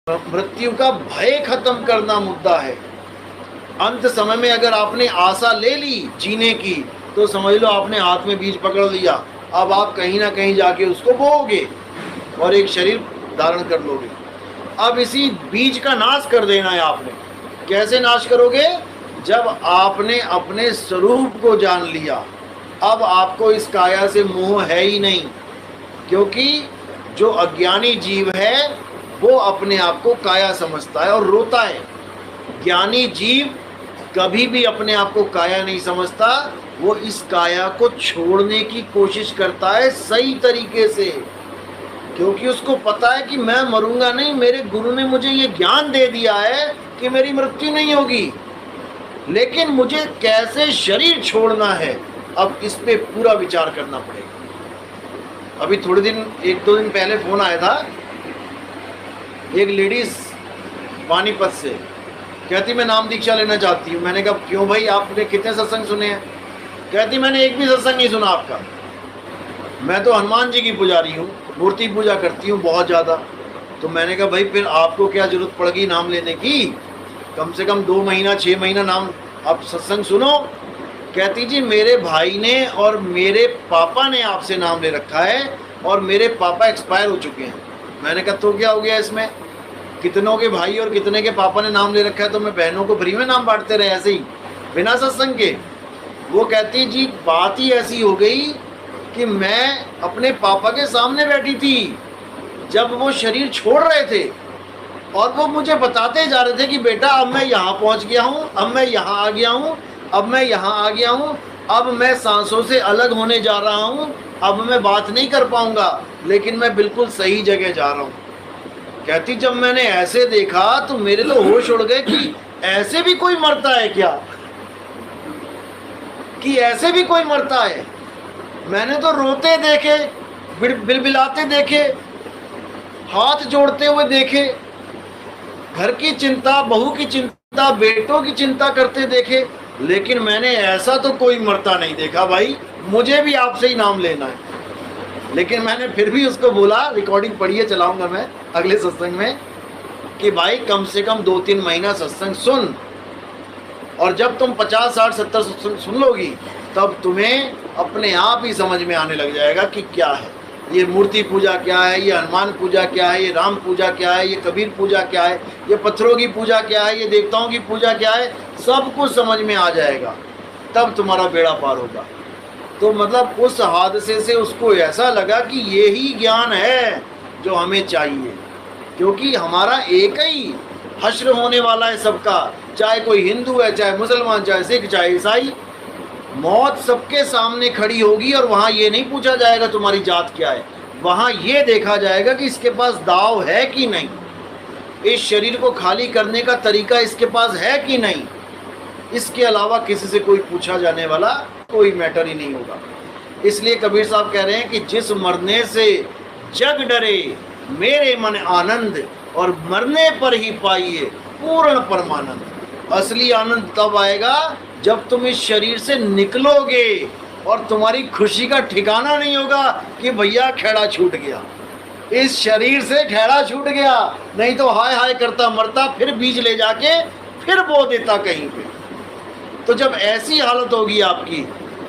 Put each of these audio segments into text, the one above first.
मृत्यु का भय खत्म करना मुद्दा है। अंत समय में अगर आपने आशा ले ली जीने की, तो समझ लो आपने हाथ में बीज पकड़ लिया। अब आप कहीं ना कहीं जाके उसको बोओगे और एक शरीर धारण कर लोगे। अब इसी बीज का नाश कर देना है आपने। कैसे नाश करोगे? जब आपने अपने स्वरूप को जान लिया, अब आपको इस काया से मोह है ही नहीं। क्योंकि जो अज्ञानी जीव है वो अपने आप को काया समझता है और रोता है। ज्ञानी जीव कभी भी अपने आप को काया नहीं समझता, वो इस काया को छोड़ने की कोशिश करता है सही तरीके से। क्योंकि उसको पता है कि मैं मरूंगा नहीं, मेरे गुरु ने मुझे ये ज्ञान दे दिया है कि मेरी मृत्यु नहीं होगी। लेकिन मुझे कैसे शरीर छोड़ना है, अब इस पे पूरा विचार करना पड़ेगा। अभी थोड़े दिन, 1-2 दिन पहले फोन आया था एक लेडीज पानीपत से, कहती मैं नाम दीक्षा लेना चाहती हूँ। मैंने कहा क्यों भाई, आपने कितने सत्संग सुने हैं? कहती मैंने एक भी सत्संग नहीं सुना आपका। मैं तो हनुमान जी की पुजारी हूँ, मूर्ति पूजा करती हूँ बहुत ज़्यादा। तो मैंने कहा भाई फिर आपको क्या जरूरत पड़ेगी नाम लेने की? कम से कम 2 महीना 6 महीना नाम आप सत्संग सुनो। कहती जी मेरे भाई ने और मेरे पापा ने आपसे नाम ले रखा है और मेरे पापा एक्सपायर हो चुके हैं। मैंने कहा तो क्या हो गया इसमें? कितनों के भाई और कितने के पापा ने नाम ले रखा है, तो मैं बहनों को फ्री में नाम बांटते रहे ऐसे ही बिना सत्संग के? वो कहती जी बात ही ऐसी हो गई कि मैं अपने पापा के सामने बैठी थी जब वो शरीर छोड़ रहे थे, और वो मुझे बताते जा रहे थे कि बेटा अब मैं यहाँ पहुँच गया हूँ, अब मैं यहाँ आ गया हूँ, अब मैं यहाँ आ गया हूँ, अब मैं सांसों से अलग होने जा रहा हूँ, अब मैं बात नहीं कर पाऊंगा, लेकिन मैं बिल्कुल सही जगह जा रहा हूँ। कहती जब मैंने ऐसे देखा तो मेरे तो होश उड़ गए कि ऐसे भी कोई मरता है क्या, कि ऐसे भी कोई मरता है। मैंने तो रोते देखे, बिलबिलाते देखे, हाथ जोड़ते हुए देखे, घर की चिंता, बहू की चिंता, बेटों की चिंता करते देखे, लेकिन मैंने ऐसा तो कोई मरता नहीं देखा भाई, मुझे भी आपसे ही नाम लेना है। लेकिन मैंने फिर भी उसको बोला, रिकॉर्डिंग पढ़िए चलाऊंगा मैं अगले सत्संग में, कि भाई कम से कम 2-3 महीना सत्संग सुन, और जब तुम 50, 60, 70 सत्संग सुन लोगी तब तुम्हें अपने आप ही समझ में आने लग जाएगा कि क्या है ये मूर्ति पूजा, क्या है ये हनुमान पूजा, क्या है ये राम पूजा, क्या है ये कबीर पूजा, क्या है ये पत्थरों की पूजा, क्या है ये देवताओं की पूजा, क्या है, सब कुछ समझ में आ जाएगा। तब तुम्हारा बेड़ा पार होगा। तो मतलब उस हादसे से उसको ऐसा लगा कि ये ही ज्ञान है जो हमें चाहिए, क्योंकि हमारा एक ही हश्र होने वाला है सबका, चाहे कोई हिंदू है, चाहे मुसलमान, चाहे सिख, चाहे ईसाई। मौत सबके सामने खड़ी होगी और वहाँ ये नहीं पूछा जाएगा तुम्हारी जात क्या है, वहाँ ये देखा जाएगा कि इसके पास दाव है कि नहीं, इस शरीर को खाली करने का तरीका इसके पास है कि नहीं। इसके अलावा किसी से कोई पूछा जाने वाला कोई मैटर ही नहीं होगा। इसलिए कबीर साहब कह रहे हैं कि जिस मरने से जग डरे मेरे मन आनंद, और मरने पर ही पाइए पूर्ण परमानंद। असली आनंद तब आएगा जब तुम इस शरीर से निकलोगे और तुम्हारी खुशी का ठिकाना नहीं होगा कि भैया खेड़ा छूट गया, इस शरीर से खेड़ा छूट गया, नहीं तो हाय हाय करता मरता, फिर बीज ले जाके फिर बो देता कहीं पे। तो जब ऐसी हालत होगी आपकी,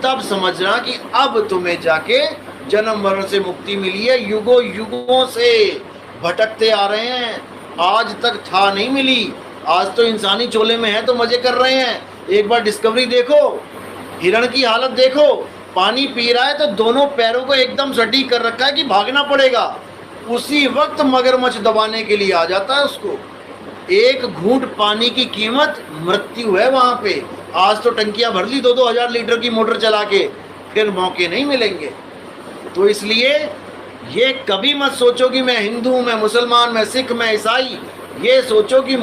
तब समझना कि अब तुम्हें जाके जन्म मरण से मुक्ति मिली है। युगों युगों से भटकते आ रहे हैं, आज तक था नहीं मिली। आज तो इंसानी चोले में है तो मजे कर रहे हैं। एक बार डिस्कवरी देखो, हिरण की हालत देखो, पानी पी रहा है तो दोनों पैरों को एकदम सटीक कर रखा है कि भागना पड़ेगा, उसी वक्त मगरमच्छ दबाने के लिए आ जाता है उसको। एक घूंट पानी की कीमत मृत्यु है वहां पे। आज तो टंकियां भर ली 2-2 हजार लीटर की मोटर चला के, फिर मौके नहीं मिलेंगे। तो इसलिए ये कभी मत सोचो कि मैं हिंदू, मैं मुसलमान, मैं सिख, मैं ईसाई। ये सोचो कि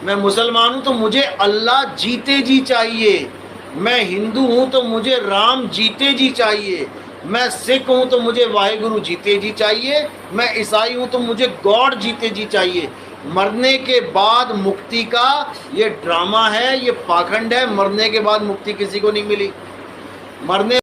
मैं मुसलमान हूँ तो मुझे अल्लाह जीते जी चाहिए, मैं हिंदू हूँ तो मुझे राम जीते जी चाहिए, मैं सिख हूँ तो मुझे वाहिगुरु जीते जी चाहिए, मैं ईसाई हूँ तो मुझे गॉड जीते जी चाहिए। मरने के बाद मुक्ति का ये ड्रामा है, ये पाखंड है। मरने के बाद मुक्ति किसी को नहीं मिली। मरने